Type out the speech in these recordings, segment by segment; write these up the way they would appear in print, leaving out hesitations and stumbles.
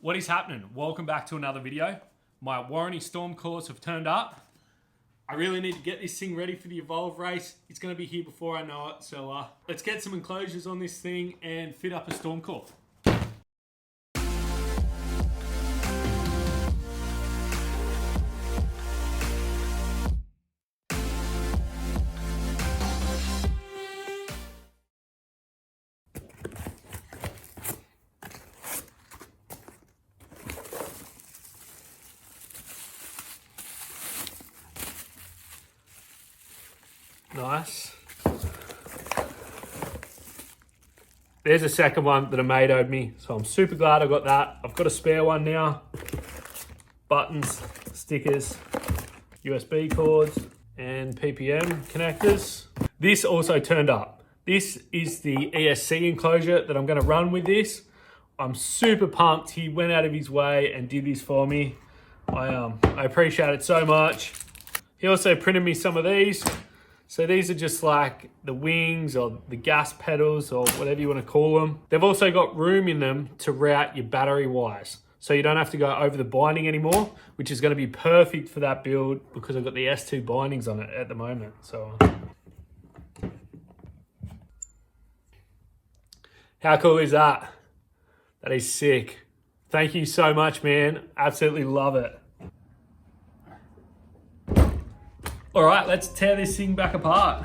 What is happening? Welcome back to another video. My warranty storm cores have turned up. I really need to get this thing ready for the Evolve race. It's going to be here before I know it. So let's get some enclosures on this thing and fit up a storm core. Nice. There's a second one that a mate owed me, so I'm super glad I got that. I've got a spare one now. Buttons, stickers, USB cords, and PPM connectors. This also turned up. This is the ESC enclosure that I'm going to run with this. I'm super pumped. He went out of his way and did this for me. I appreciate it so much. He also printed me some of these. So these are just like the wings or the gas pedals or whatever you want to call them. They've also got room in them to route your battery wires. So you don't have to go over the binding anymore, which is going to be perfect for that build because I've got the S2 bindings on it at the moment. So how cool is that? That is sick. Thank you so much, man. Absolutely love it. All right, let's tear this thing back apart.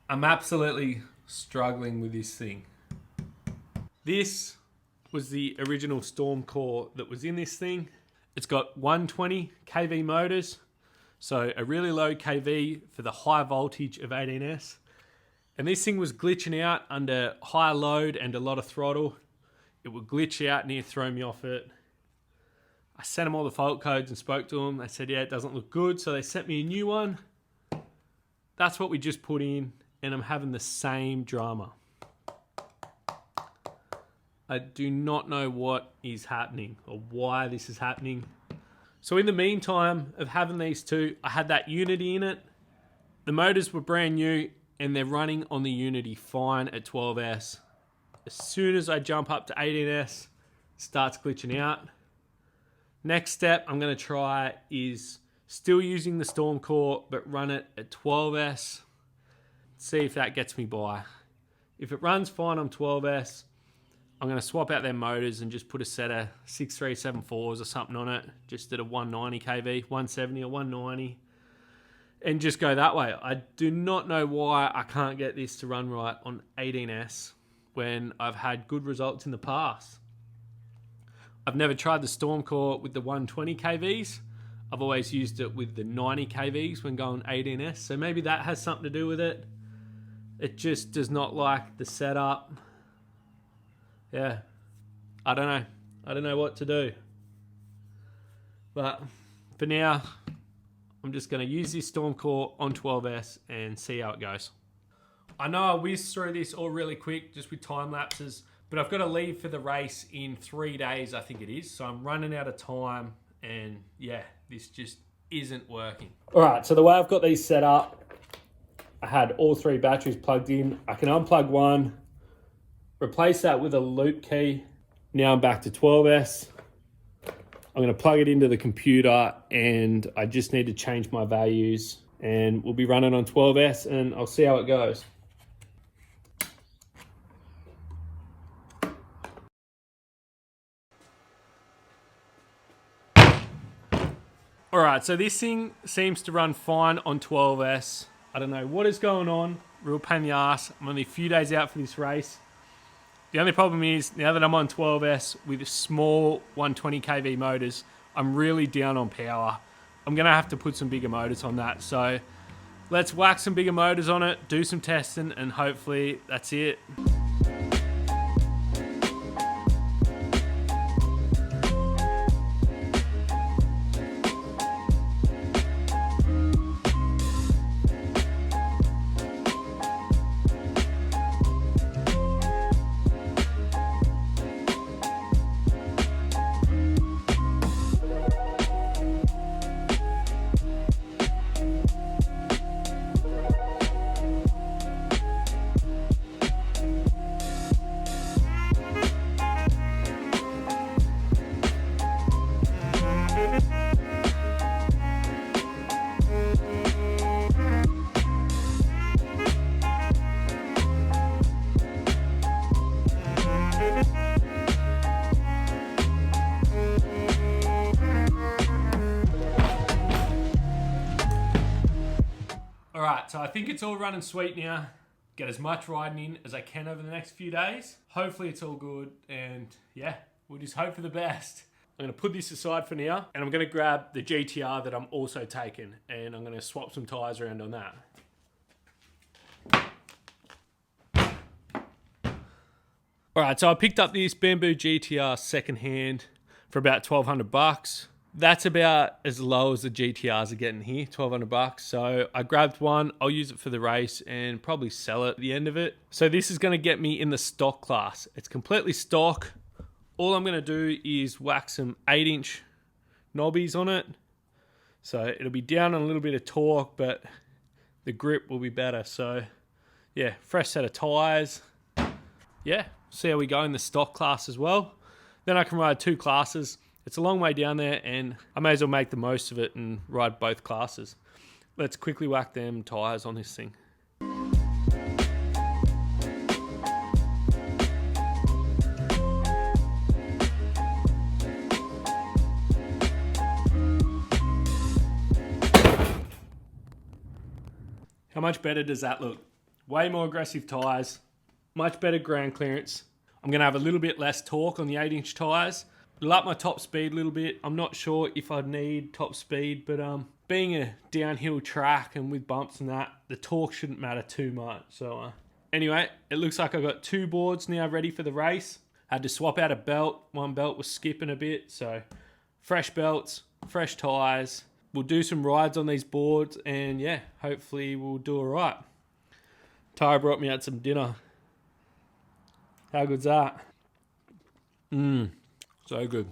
I'm absolutely struggling with this thing. This was the original storm core that was in this thing. It's got 120 kV motors, so a really low kV for the high voltage of 18S. And this thing was glitching out under high load and a lot of throttle. It would glitch out and it'd throw me off it. I sent them all the fault codes and spoke to them. They said, yeah, it doesn't look good. So they sent me a new one. That's what we just put in. And I'm having the same drama. I do not know what is happening or why this is happening. So in the meantime of having these two, I had that Unity in it. The motors were brand new and they're running on the Unity fine at 12S. As soon as I jump up to 18S, it starts glitching out. Next step I'm going to try is still using the storm core, but run it at 12S. See if that gets me by. If it runs fine on 12S, I'm going to swap out their motors and just put a set of 6374s or something on it, just at a 190 kV, 170 or 190, and just go that way. I do not know why I can't get this to run right on 18S when I've had good results in the past. I've never tried the storm core with the 120 kVs. I've always used it with the 90 kVs when going 18S, so maybe that has something to do with it. It just does not like the setup. Yeah, I don't know. I don't know what to do. But for now, I'm just going to use this storm core on 12S and see how it goes. I know I whizzed through this all really quick just with time lapses, but I've got to leave for the race in 3 days, I think it is. So I'm running out of time and yeah, this just isn't working. All right, so the way I've got these set up, I had all 3 batteries plugged in. I can unplug one, Replace that with a loop key. Now I'm back to 12S. I'm going to plug it into the computer and I just need to change my values, and we'll be running on 12S and I'll see how it goes. All right, so this thing seems to run fine on 12S. I don't know what is going on. Real pain in the ass. I'm only a few days out for this race. The only problem is, now that I'm on 12S with small 120 kV motors, I'm really down on power. I'm going to have to put some bigger motors on that. So let's whack some bigger motors on it, do some testing, and hopefully that's it. All right, so I think it's all running sweet now. Get as much riding in as I can over the next few days. Hopefully it's all good, and yeah, we'll just hope for the best. I'm gonna put this aside for now, and I'm gonna grab the GTR that I'm also taking, and I'm gonna swap some tires around on that. All right, so I picked up this Bamboo GTR secondhand for about 1,200 bucks. That's about as low as the GTRs are getting here, 1,200 bucks. So I grabbed one, I'll use it for the race and probably sell it at the end of it. So this is gonna get me in the stock class. It's completely stock. All I'm gonna do is whack some 8-inch knobbies on it. So it'll be down on a little bit of torque, but the grip will be better. So yeah, fresh set of tires. Yeah, see how we go in the stock class as well. Then I can ride 2 classes. It's a long way down there, and I may as well make the most of it and ride both classes. Let's quickly whack them tires on this thing. How much better does that look? Way more aggressive tires, much better ground clearance. I'm gonna have a little bit less torque on the 8-inch tires. It'll up my top speed a little bit. I'm not sure if I'd need top speed, but being a downhill track and with bumps and that, the torque shouldn't matter too much. So anyway, it looks like I've got 2 boards now ready for the race. Had to swap out a belt. One belt was skipping a bit, so fresh belts, fresh tires. We'll do some rides on these boards, and yeah, hopefully we'll do all right. Tara brought me out some dinner. How good's that? So good.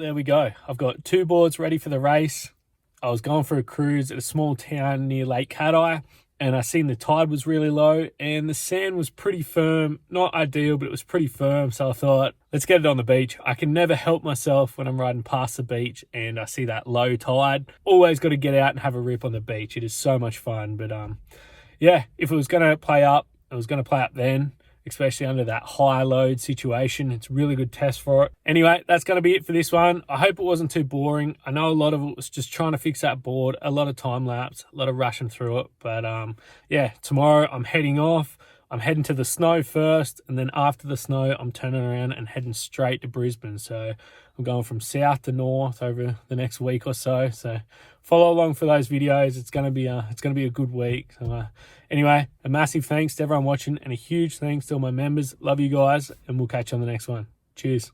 there we go. I've got 2 boards ready for the race. I was going for a cruise at a small town near Lake Cat-Eye, and I seen the tide was really low and the sand was pretty firm. Not ideal, but it was pretty firm. So I thought, let's get it on the beach. I can never help myself when I'm riding past the beach and I see that low tide. Always got to get out and have a rip on the beach. It is so much fun. But yeah, if it was going to play up, it was going to play up then, especially under that high load situation. It's a really good test for it. Anyway, that's going to be it for this one. I hope it wasn't too boring. I know a lot of it was just trying to fix that board, a lot of time lapse, a lot of rushing through it. But yeah, tomorrow I'm heading off. I'm heading to the snow first, and then after the snow, I'm turning around and heading straight to Brisbane. So I'm going from south to north over the next week or so. So follow along for those videos. It's going to be a good week. So anyway, a massive thanks to everyone watching and a huge thanks to all my members. Love you guys, and we'll catch you on the next one. Cheers.